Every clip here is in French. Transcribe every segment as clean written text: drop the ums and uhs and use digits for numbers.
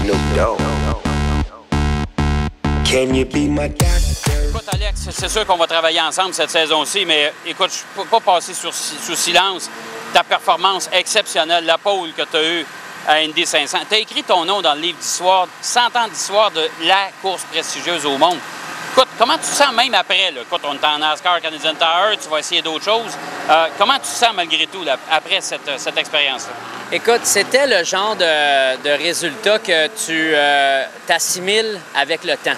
Snoop Dogg. Can you be my doctor? Écoute, Alex, c'est sûr qu'on va travailler ensemble cette saison-ci, mais écoute, je ne peux pas passer sous silence ta performance exceptionnelle, la pole que tu as eue à Indy 500. Tu as écrit ton nom dans le livre d'histoire, 100 ans d'histoire de la course prestigieuse au monde. Écoute, comment tu te sens même après? Là? Écoute, on est en NASCAR Canadian Tire, tu vas essayer d'autres choses. Comment tu te sens malgré tout là, après cette expérience-là? Écoute, c'était le genre de résultat que tu t'assimiles avec le temps.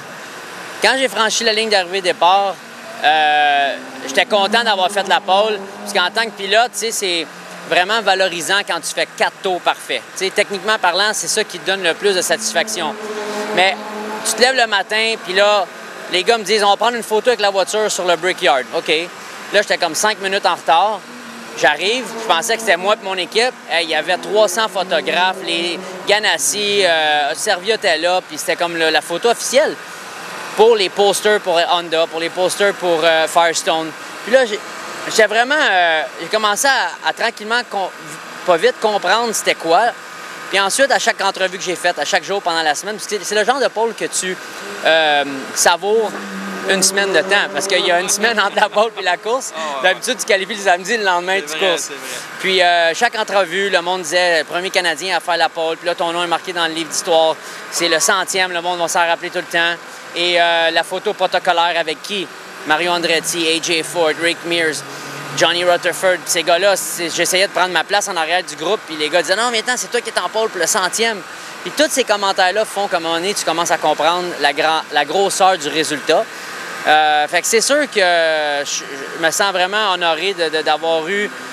Quand j'ai franchi la ligne d'arrivée-départ, j'étais content d'avoir fait la pole, parce qu'en tant que pilote, tu sais, c'est vraiment valorisant quand tu fais 4 tours parfaits. Tu sais, techniquement parlant, c'est ça qui te donne le plus de satisfaction. Mais tu te lèves le matin, puis là, les gars me disent « On va prendre une photo avec la voiture sur le Brickyard. » OK. Là, j'étais comme 5 minutes en retard. J'arrive, je pensais que c'était moi et mon équipe. Il y avait 300 photographes, les Ganassi, Servia était là, puis c'était comme la photo officielle pour les posters pour Honda, pour les posters pour Firestone. Puis là, j'ai commencé à tranquillement, pas vite, comprendre c'était quoi. Puis ensuite, à chaque entrevue que j'ai faite, à chaque jour pendant la semaine, c'est le genre de pole que tu savoures une semaine de temps, parce qu'il y a une semaine entre la pole et la course. D'habitude, tu qualifies le samedi, le lendemain, tu courses. Puis chaque entrevue, le monde disait « Premier Canadien à faire la pole », puis là, ton nom est marqué dans le livre d'histoire. C'est le 100e, le monde va s'en rappeler tout le temps. Et la photo protocolaire avec qui? Mario Andretti, A.J. Ford, Rick Mears, Johnny Rutherford. Ces gars-là, j'essayais de prendre ma place en arrière du groupe, puis les gars disaient « Non, mais attends, c'est toi qui es en pole pour le 100e ». Puis tous ces commentaires-là font qu'à un moment donné, tu commences à comprendre la grosseur du résultat. Fait que c'est sûr que je me sens vraiment honoré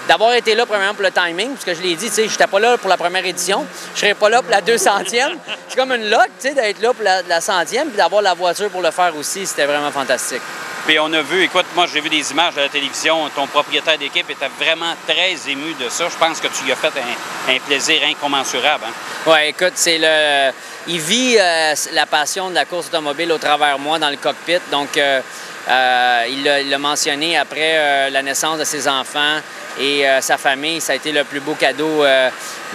d'avoir été là premièrement pour le timing, parce que je l'ai dit, tu sais, j'étais pas là pour la première édition, je serais pas là pour la 200e. C'est comme une luck, tu sais, d'être là pour la 100e, puis d'avoir la voiture pour le faire aussi, c'était vraiment fantastique. Puis on a vu, écoute, moi j'ai vu des images de la télévision, ton propriétaire d'équipe était vraiment très ému de ça. Je pense que tu lui as fait un plaisir incommensurable. Hein? Oui, écoute, il vit la passion de la course automobile au travers moi dans le cockpit. Donc, il l'a mentionné après la naissance de ses enfants et sa famille. Ça a été le plus beau cadeau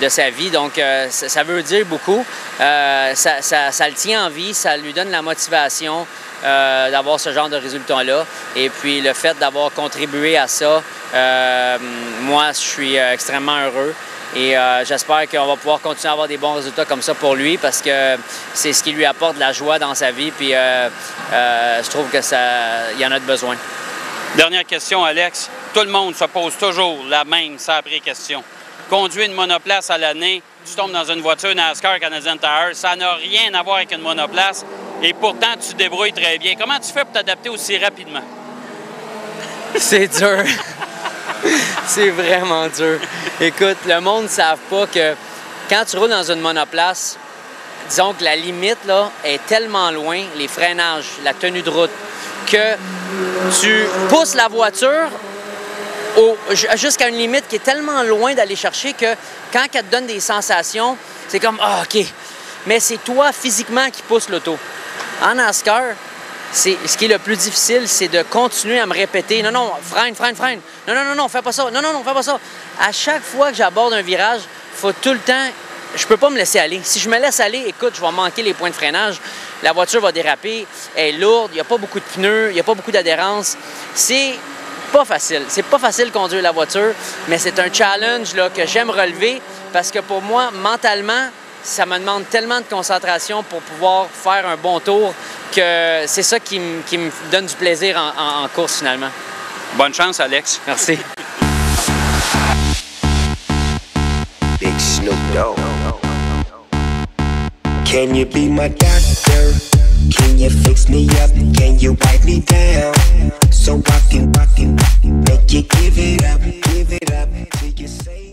de sa vie. Donc, ça veut dire beaucoup. Ça le tient en vie, ça lui donne la motivation d'avoir ce genre de résultats-là. Et puis, le fait d'avoir contribué à ça, moi, je suis extrêmement heureux. Et j'espère qu'on va pouvoir continuer à avoir des bons résultats comme ça pour lui, parce que c'est ce qui lui apporte de la joie dans sa vie. Puis je trouve que il y en a de besoin. Dernière question, Alex. Tout le monde se pose toujours la même saprée question. Conduire une monoplace à l'année, tu tombes dans une voiture NASCAR Canadian Tire, ça n'a rien à voir avec une monoplace. Et pourtant, tu te débrouilles très bien. Comment tu fais pour t'adapter aussi rapidement? C'est dur. C'est vraiment dur. Écoute, le monde ne savent pas que quand tu roules dans une monoplace, disons que la limite là, est tellement loin, les freinages, la tenue de route, que tu pousses la voiture jusqu'à une limite qui est tellement loin d'aller chercher que quand elle te donne des sensations, c'est comme « Ah, OK ». Mais c'est toi physiquement qui pousse l'auto. En NASCAR, ce qui est le plus difficile, c'est de continuer à me répéter « Non, non, freine, freine, freine. Non, non, non, non, fais pas ça. Non, non, non, fais pas ça. » À chaque fois que j'aborde un virage, il faut tout le temps... Je peux pas me laisser aller. Si je me laisse aller, écoute, je vais manquer les points de freinage. La voiture va déraper, elle est lourde, il n'y a pas beaucoup de pneus, il n'y a pas beaucoup d'adhérence. C'est pas facile. C'est pas facile de conduire la voiture, mais c'est un challenge là, que j'aime relever parce que pour moi, mentalement, ça me demande tellement de concentration pour pouvoir faire un bon tour que c'est ça qui me donne du plaisir en course finalement. Bonne chance, Alex. Merci. Big Snoop Dogg. Can you be my doctor? Can you fix me up? Can you wipe me down? So I can make you give it up till you say